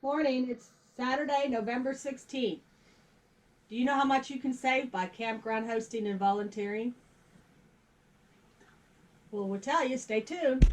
Morning. It's Saturday, November 16th. Do you know how much you can save by campground hosting and volunteering? Well, we'll tell you. Stay tuned.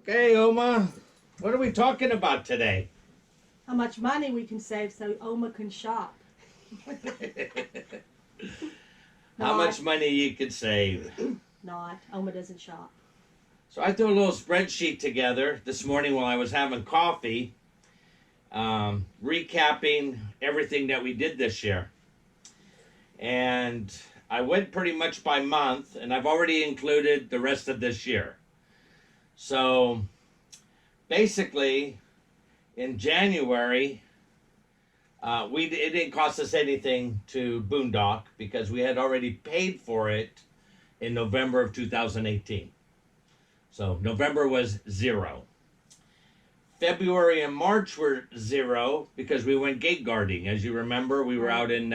Okay, Oma, what are we talking about today? How much money we can save so Oma can shop. How much money you could save? Not. Oma doesn't shop. So I threw a little spreadsheet together this morning while I was having coffee, recapping everything that we did this year. And I went pretty much by month, and I've already included the rest of this year. So basically, in January, it didn't cost us anything to boondock because we had already paid for it in November of 2018. So November was zero. February and March were zero because we went gate guarding. As you remember, we were out in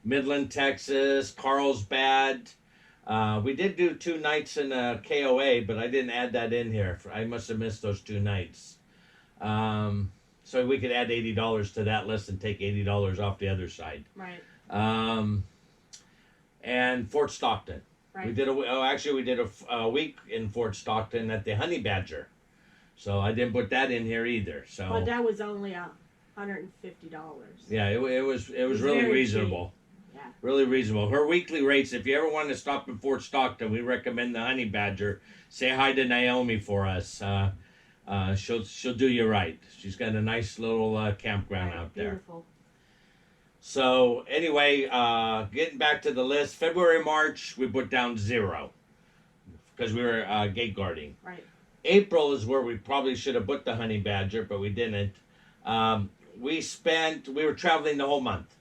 Midland, Texas, Carlsbad. We did do 2 nights in KOA, but I didn't add that in here. I must have missed those 2 nights. So we could add $80 to that list and take $80 off the other side. Right. And Fort Stockton. Right. We did a week in Fort Stockton at the Honey Badger. So I didn't put that in here either. So. But that was only $150. Yeah, it was really reasonable. Cheap. Yeah. Really reasonable. Her weekly rates, if you ever want to stop in Fort Stockton, we recommend the Honey Badger. Say hi to Naomi for us. She'll do you right. She's got a nice little campground out there. Beautiful. So anyway, getting back to the list, February, March, we put down 0 because we were gate guarding. Right. April is where we probably should have put the Honey Badger, but we didn't. We were traveling the whole month.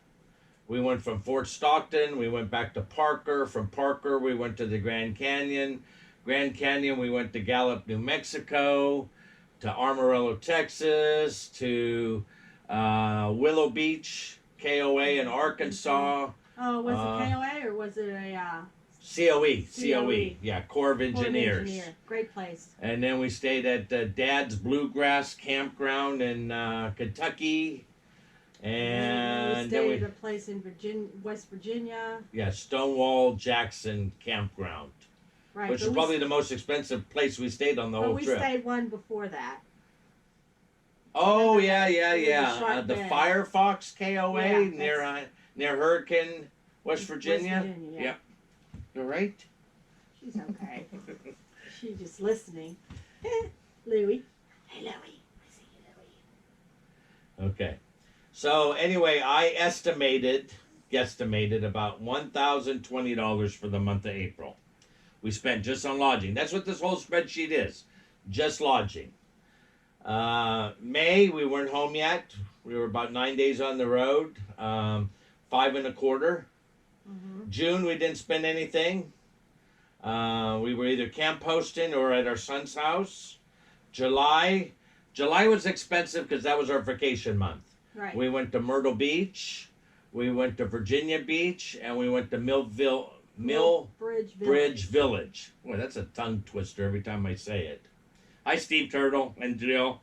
We went from Fort Stockton, we went back to Parker. From Parker, we went to the Grand Canyon. Grand Canyon, we went to Gallup, New Mexico, to Amarillo, Texas, to Willow Beach, KOA in Arkansas. Oh, was it KOA or was it a... COE, yeah, Corps of Engineers. Great place. And then we stayed at Dad's Bluegrass Campground in Kentucky. And we stayed at a place in West Virginia. Yeah, Stonewall Jackson Campground. Right. Which is probably the most expensive place we stayed on the whole trip. We stayed one before that. Oh, yeah. The Bend. Firefox KOA Yeah, near Hurricane, West Virginia. Yeah. Yep. You're right. She's okay. She's just listening. Louie. Hey, Louie. I see you, Louie. Okay. So anyway, I guesstimated about $1,020 for the month of April. We spent just on lodging. That's what this whole spreadsheet is. Just lodging. May, we weren't home yet. We were about 9 days on the road. 5 and a quarter. Mm-hmm. June, we didn't spend anything. We were either camp hosting or at our son's house. July was expensive because that was our vacation month. Right. We went to Myrtle Beach, we went to Virginia Beach, and we went to Mill Bridge Village. Boy, that's a tongue twister every time I say it. Hi, Steve Turtle and Jill.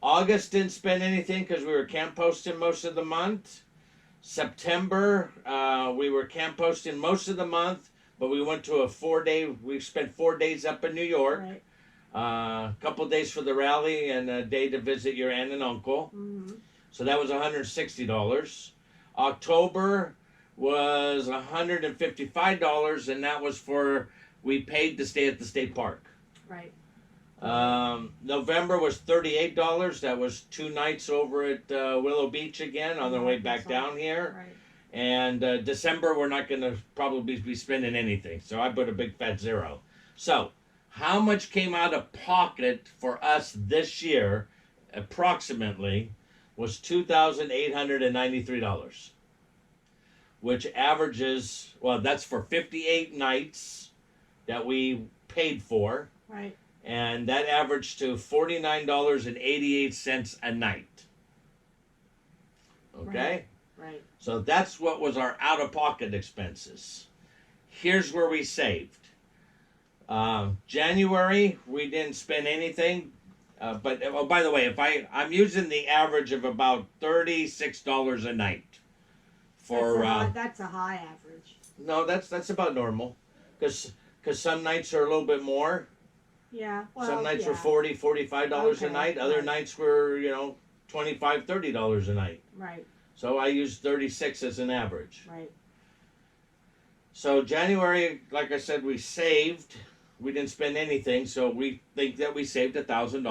August didn't spend anything because we were camp posting most of the month. September, we were camp posting most of the month, but we went to we spent 4 days up in New York. Right. A couple of days for the rally and a day to visit your aunt and uncle. Mm-hmm. So that was $160. October was $155, and that was we paid to stay at the state park. Right. November was $38. That was 2 nights over at Willow Beach again on the way back down here. Right. And December, we're not going to probably be spending anything. So I put a big fat zero. So, how much came out of pocket for us this year, approximately, was $2,893, which averages, well, that's for 58 nights that we paid for. Right. And that averaged to $49.88 a night. Okay? Right. So that's what was our out-of-pocket expenses. Here's where we saved. January, we didn't spend anything. But, oh, by the way, I'm using the average of about $36 a night. For that's a high average. No, that's about normal. Because some nights are a little bit more. Yeah. Well, Some nights were $40, $45 a night. Other nights were, $25, $30 a night. Right. So I used 36 as an average. Right. So January, like I said, we saved. We didn't spend anything, so we think that we saved $1,000,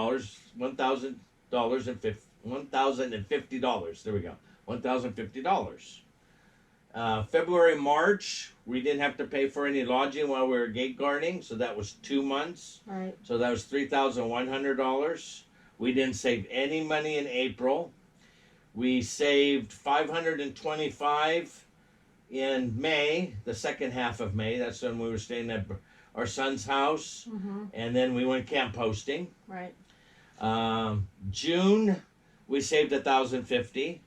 $1,050. There we go, $1,050. February, March, we didn't have to pay for any lodging while we were gate guarding, so that was 2 months. Right. So that was $3,100. We didn't save any money in April. We saved $525 in May, the second half of May. That's when we were staying at our son's house, and then we went camp hosting. Right. June, we saved $1,050.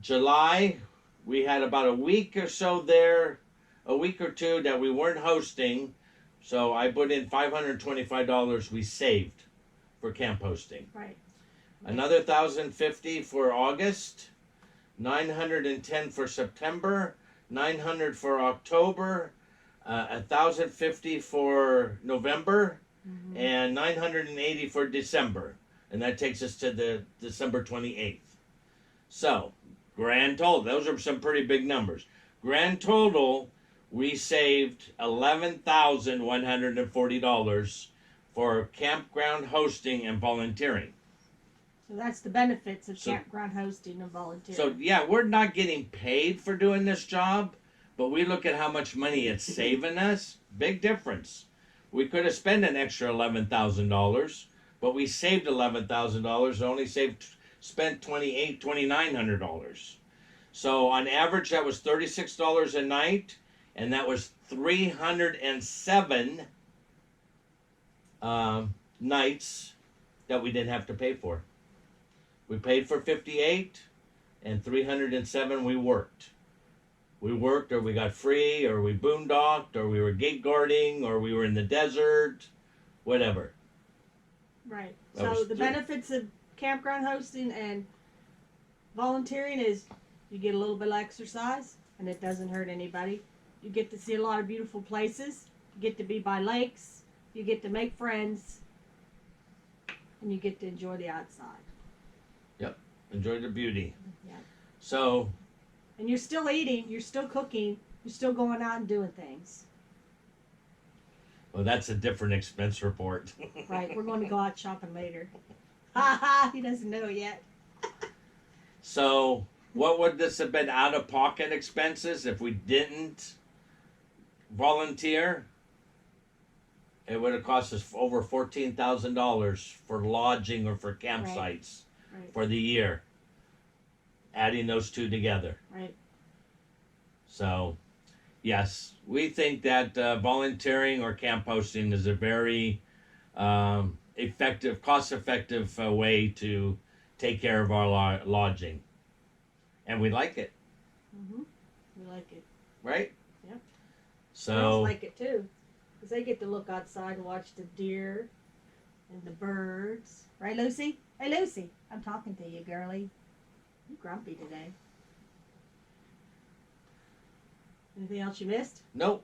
July, we had about a week or so there, a week or two that we weren't hosting, so I put in $525 we saved for camp hosting. Right. Another $1,050 for August, $910 for September, $900 for October, $1,050 for November, and $980 for December, and that takes us to the December 28th. So, grand total, those are some pretty big numbers. Grand total, we saved $11,140 for campground hosting and volunteering. So that's the benefits of campground hosting and volunteering. So yeah, we're not getting paid for doing this job, but we look at how much money it's saving us. Big difference. We could have spent an extra $11,000, but we saved $11,000. Only spent $2,900. So on average, that was $36 a night, and that was 307 nights that we didn't have to pay for. We paid for 58, and 307 we worked. We worked, or we got free, or we boondocked, or we were gate guarding, or we were in the desert, whatever. Right. So the benefits of campground hosting and volunteering is you get a little bit of exercise, and it doesn't hurt anybody. You get to see a lot of beautiful places. You get to be by lakes. You get to make friends. And you get to enjoy the outside. Yep. Enjoy the beauty. Yeah. So. And you're still eating. You're still cooking. You're still going out and doing things. Well, that's a different expense report. Right. We're going to go out shopping later. Ha ha. He doesn't know yet. So, what would this have been out-of-pocket expenses if we didn't volunteer? It would have cost us over $14,000 for lodging or for campsites for the year. Adding those two together. Right. So, yes, we think that volunteering or camp hosting is a very effective, cost-effective way to take care of our lodging. And we like it. Mm-hmm. We like it. Right? Yep. So. Girls like it too. Because they get to look outside and watch the deer and the birds. Right, Lucy? Hey, Lucy. I'm talking to you, girlie. You're grumpy today. Anything else you missed? Nope.